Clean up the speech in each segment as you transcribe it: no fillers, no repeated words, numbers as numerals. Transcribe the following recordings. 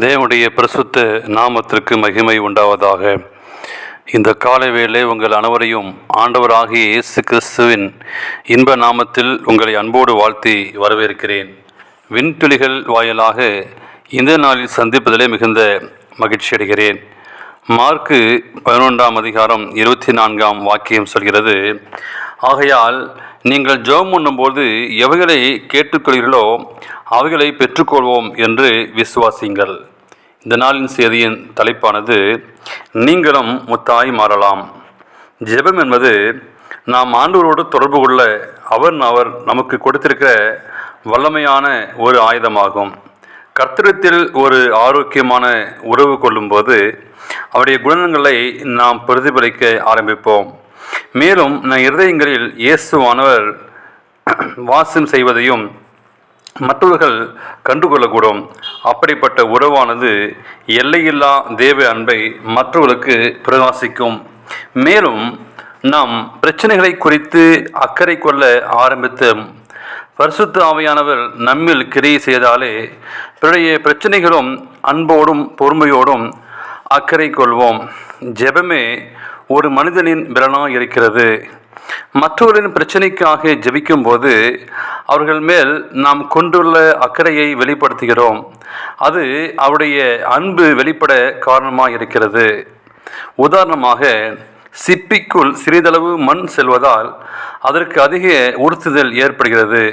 தேவனுடைய பிரசுத்த நாமத்திற்கு மகிமை உண்டாவதாக. இந்த காலை வேளை உங்கள் அனைவரையும் ஆண்டவராகிய இயேசு கிறிஸ்துவின் இன்ப நாமத்தில் உங்களை அன்போடு வாழ்த்தி வரவேற்கிறேன். விண்துளிகள் வாயிலாக இந்த நாளில் சந்திப்பதிலே மிகுந்த மகிழ்ச்சி அடைகிறேன். மார்க்கு 11ஆம் அதிகாரம் 24ஆம் வாக்கியம் சொல்கிறது, ஆகையால் நீங்கள் ஜெபம் பண்ணும்போது எவைகளை கேட்டுக்கொள்கிறீர்களோ அவைகளை பெற்றுக்கொள்வோம் என்று விசுவாசிங்கள். இந்த நாளின் செய்தியின் தலைப்பானது நீங்களும் முத்தாய் மாறலாம். ஜெபம் என்பது நாம் ஆண்டவரோடு தொடர்பு கொள்ள அவர் நமக்கு கொடுத்திருக்கிற வல்லமையான ஒரு ஆயுதமாகும். கர்த்தரிடத்தில் ஒரு ஆரோக்கியமான உறவு கொள்ளும்போது அவருடைய குணங்களை நாம் பிரதிபலிக்க ஆரம்பிப்போம். மேலும் நம் இருதயங்களில் இயேசுவானவர் வாசம் செய்வதையும் மற்றவர்கள் கண்டுகொள்ளக்கூடும். அப்படிப்பட்ட உறவானது எல்லையில்லா தேவ அன்பை மற்றவர்களுக்கு பிரகாசிக்கும். மேலும் நாம் பிரச்சனைகளை குறித்து அக்கறை கொள்ள ஆரம்பித்த பரிசுத்த ஆவியானவர் நம்மில் கிரியை செய்தாலே பிறைய பிரச்சனைகளும் அன்போடும் பொறுமையோடும் அக்கறை கொள்வோம். ஜெபமே ஒரு மனிதனின் பலனாக இருக்கிறது. மற்றவர்களின் பிரச்சனைக்காக ஜெபிக்கும் போது அவர்கள் மேல் நாம் கொண்டுள்ள அக்கறையை வெளிப்படுத்துகிறோம். அது அவருடைய அன்பு வெளிப்பட காரணமாக இருக்கிறது. உதாரணமாக, சிப்பிக்குள் சிறிதளவு மண் செல்வதால் அதற்கு அதிக உறுத்துதல் ஏற்படுகிறது.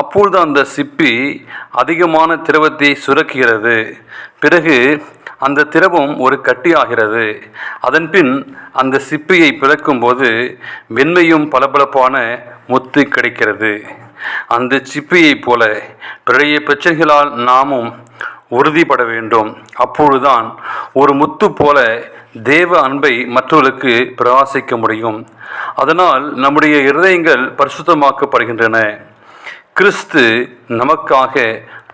அப்பொழுது அந்த சிப்பி அதிகமான திரவத்தை சுரக்குகிறது. பிறகு அந்த திரவம் ஒரு கட்டியாகிறது. அதன்பின் அந்த சிப்பியை பிளக்கும் போது வெண்மையும் பளபளப்பான முத்து கிடைக்கிறது. அந்த சிப்பியை போல பழைய பிரச்சனைகளால் நாமும் உறுதிப்பட வேண்டும். அப்பொழுதுதான் ஒரு முத்து போல தேவ அன்பை மற்றவர்களுக்கு பிரகாசிக்க முடியும். அதனால் நம்முடைய இருதயங்கள் பரிசுத்தமாக்கப்படுகின்றன. கிறிஸ்து நமக்காக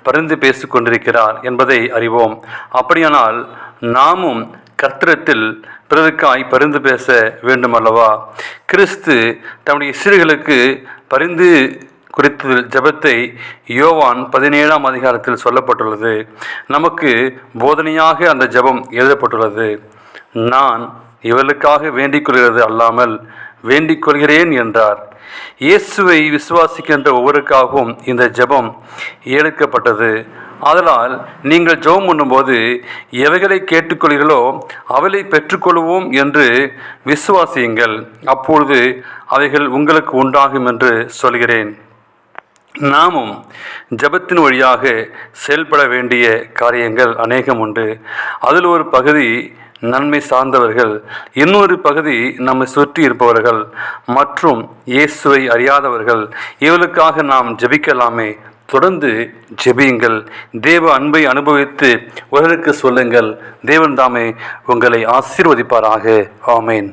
பரிந்து பேசிக் கொண்டிருக்கிறார் என்பதை அறிவோம். அப்படியானால் நாமும் கர்த்தரிடத்தில் பிறருக்காய் பரிந்து பேச வேண்டுமல்லவா? கிறிஸ்து தம்முடைய சீடர்களுக்கு பரிந்து குறித்த ஜெபத்தை யோவான் 17ஆம் அதிகாரத்தில் சொல்லப்பட்டுள்ளது. நமக்கு போதனையாக அந்த ஜெபம் எழுதப்பட்டுள்ளது. நான் இவர்களுக்காக வேண்டிக் கொள்கிறது அல்லாமல் வேண்டிக் கொள்கிறேன் என்றார். இயேசுவை விசுவாசிக்கின்ற ஒவ்வொருக்காகவும் இந்த ஜெபம் ஏற்கப்பட்டது. ஆதலால் நீங்கள் ஜெபம் பண்ணும்போது எவைகளை கேட்டுக்கொள்கிறீர்களோ அவைகளை பெற்றுக்கொள்வோம் என்று விசுவாசியுங்கள். அப்பொழுது அவைகள் உங்களுக்கு உண்டாகும் என்று சொல்கிறேன். நாமும் ஜெபத்தின் வழியாக செயல்பட வேண்டிய காரியங்கள் அநேகம் உண்டு. அதில் ஒரு பகுதி நன்மை சார்ந்தவர்கள், இன்னொரு பகுதி நம்மை சுற்றி இருப்பவர்கள் மற்றும் இயேசுவை அறியாதவர்கள். இவர்களுக்காக நாம் ஜெபிக்கலாமே. தொடர்ந்து ஜெபியுங்கள். தேவ அன்பை அனுபவித்து உலகிற்கு சொல்லுங்கள். தேவன் தாமே உங்களை ஆசீர்வதிப்பாராக. ஆமேன்.